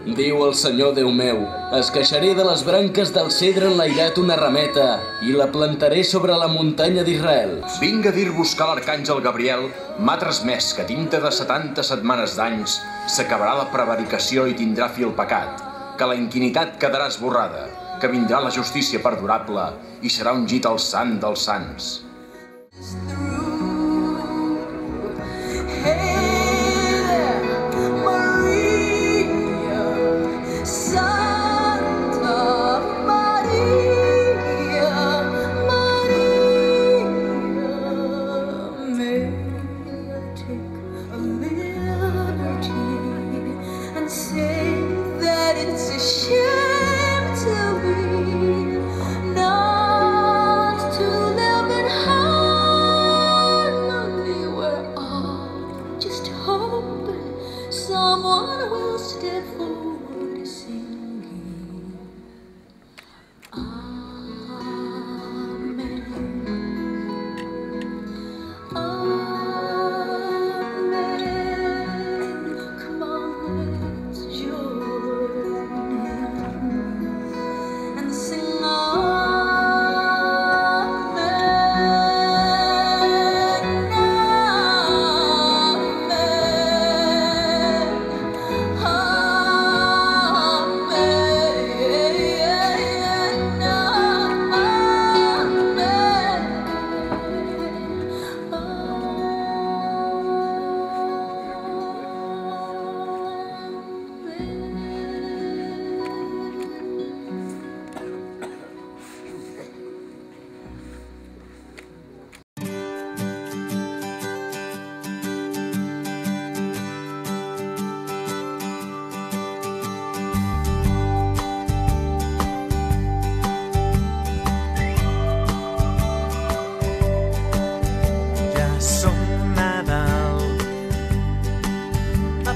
Diu el Senyor Déu meu, esqueixaré de les branques del cedre enlairat una rameta i la plantaré sobre la muntanya d'Israel. Vinc a dir-vos que l'arcàngel Gabriel m'ha transmès que dintre de 70 setmanes d'anys s'acabarà la prevaricació i tindrà fi el pecat, que la inquinitat quedarà esborrada, que vindrà la justícia perdurable i serà ungit el sant dels sants. Someone will step forward singing, Amen, Amen. Come on, let's join and sing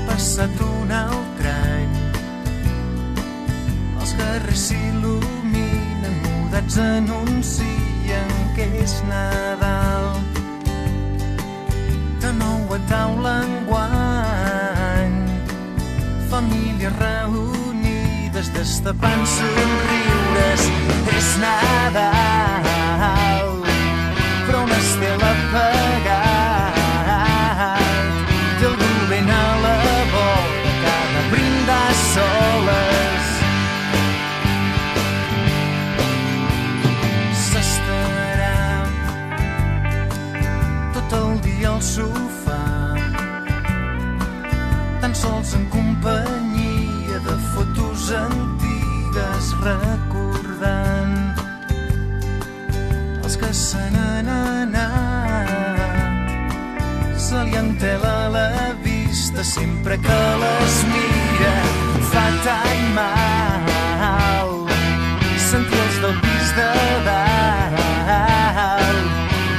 passat un altre any. Els carrers s'il·luminen, mudats anuncien que és Nadal. De nou a taula enguany, famílies reunides, destapant somriures, és Nadal. Però una estela apagada té el dolent a la vora que ha de brindar soles. S'estarà tot el dia al sofà, tan sols en companyia de fotos antigues, recordant els que se n'han anat. Se li entela la vista sempre que les mira, fa tan mal sentir els del pis de dalt,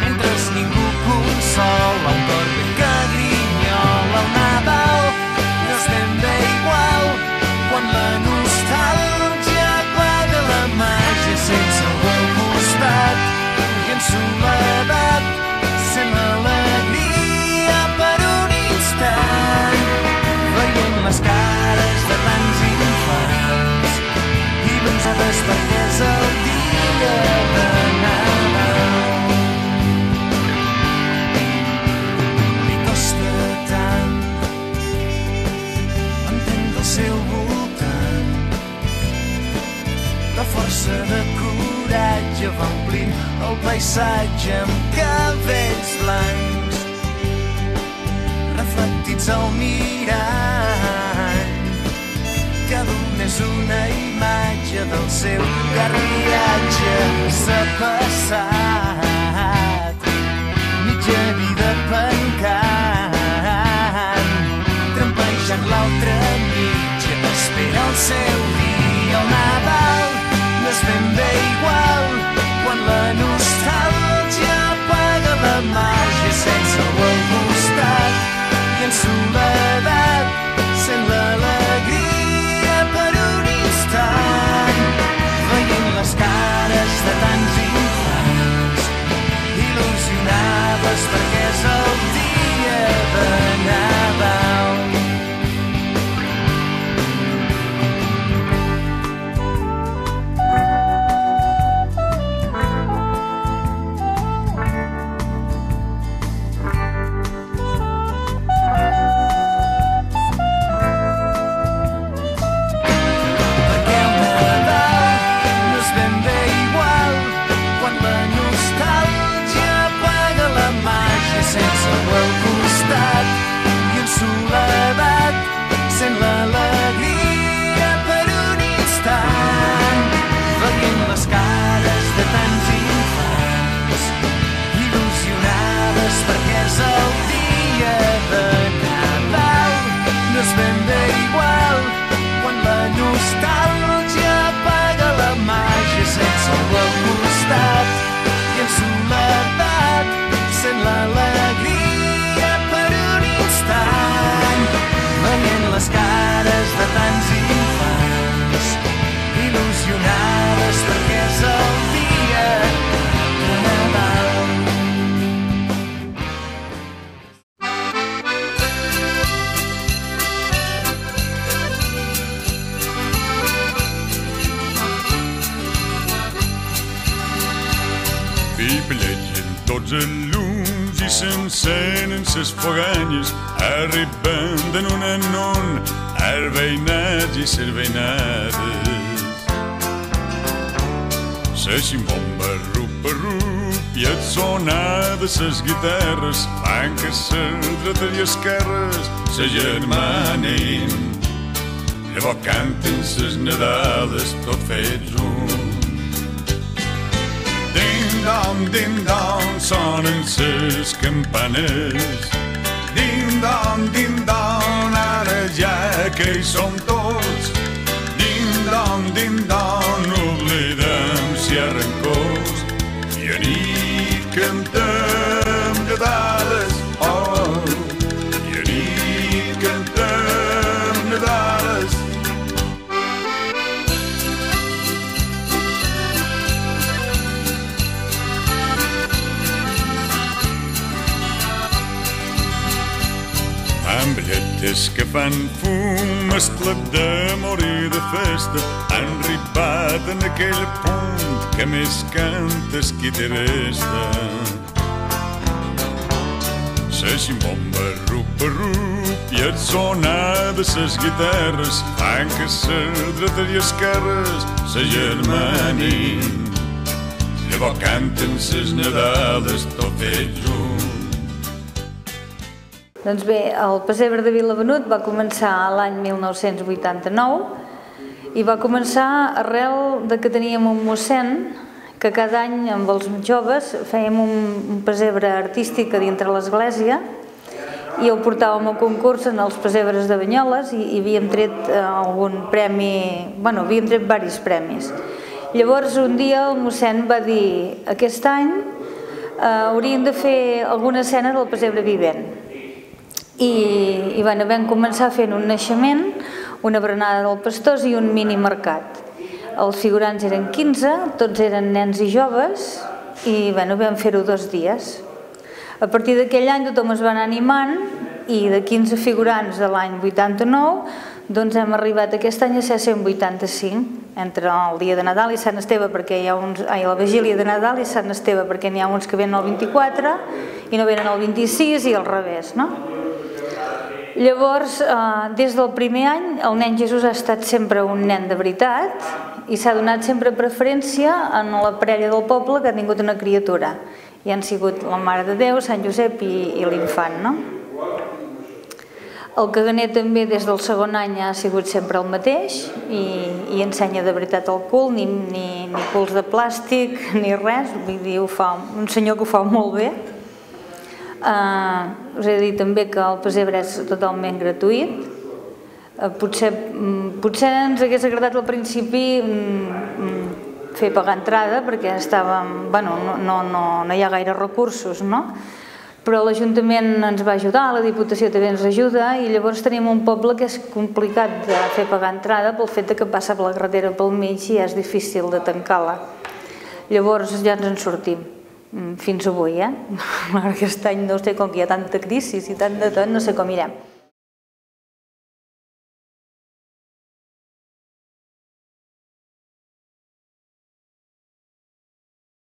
mentre ningú consola un cor que grinyola. El Nadal no és ben bé igual quan la nostàlgia apaga la màgia sense algú al costat, i en soledat sent l'alegria per un instant, veient les cares de tants infants il·lusionades perquè és el dia de Nadal. Li costa tant entendre el seu voltant, la força de coratge va omplint el paisatge amb cabells blancs reflectits al mirall. Cada un és una imatge del seu carriatge. S'ha passat mitja vida pencant, trampejant l'altra mitja, espera el seu dia. El Nadal no és ben bé igual quan la nostàlgia apaga la màgia sense algú al costat, i en soledat sent l'alegria per un instant, veient les cares de tants infants tots els llums i s'encenen ses foganyes, arribant en un en un els veïnats i ses veïnades. Se ximbomba rup i et sonar de ses guitarres fan que ses dretes i esquerres se germanin. Llavors canten ses Nadales tot fets un. Din-don, sonen ses campanes. Din-don, ara ja que hi som tots. Din-don, oblidem si hi ha rencors. I anit cantem Nadales, oh. I anit cantem Nadales. Amb lletes que fan fum, esclat de morir de festa, han arribat en aquell punt que més cantes qui te resta. Se ximbomba rup i et sonar de ses guitarres fan que ses dretes i esquerres se germanin. Llavors canten ses Nadales tot fets junts. Doncs bé, el pessebre de Vilavenut va començar l'any 1989 i va començar arrel de que teníem un mossèn que cada any amb els joves fèiem un pessebre artístic a dintre l'església i el portàvem a concurs en els pessebres de Banyoles i havíem tret algun premi, bueno, havíem tret diversos premis. Llavors un dia el mossèn va dir aquest any hauríem de fer alguna escena del pessebre vivent. I vam començar fent un naixement, una berenada del pastors i un mini mercat. Els figurants eren 15, tots eren nens i joves i vam fer-ho 2 dies. A partir d'aquell any tothom es va anar animant i de 15 figurants de l'any 89 doncs hem arribat aquest any a ser 185 entre el dia de Nadal i Sant Esteve perquè hi ha uns, la vigília de Nadal i Sant Esteve perquè n'hi ha uns que venen el 24 i no venen el 26 i al revés, no? Llavors, des del primer any, el nen Jesús ha estat sempre un nen de veritat i s'ha donat sempre preferència en la parella del poble que ha tingut una criatura. I han sigut la Mare de Déu, Sant Josep i l'infant, no? El caganer també des del segon any ha sigut sempre el mateix i ensenya de veritat el cul, ni culs de plàstic ni res, vull dir, un senyor que ho fa molt bé. Us he de dir també que el pessebre és totalment gratuït. Potser ens hagués agradat al principi fer pagar entrada perquè no hi ha gaire recursos, no? Però l'Ajuntament ens va ajudar, la Diputació també ens ajuda i llavors tenim un poble que és complicat de fer pagar entrada pel fet que passa per la carretera pel mig i és difícil de tancar-la. Llavors ja ens en sortim. Fins avui, Aquest any no sé com que hi ha tanta crisi i tant de tot, no sé com irem.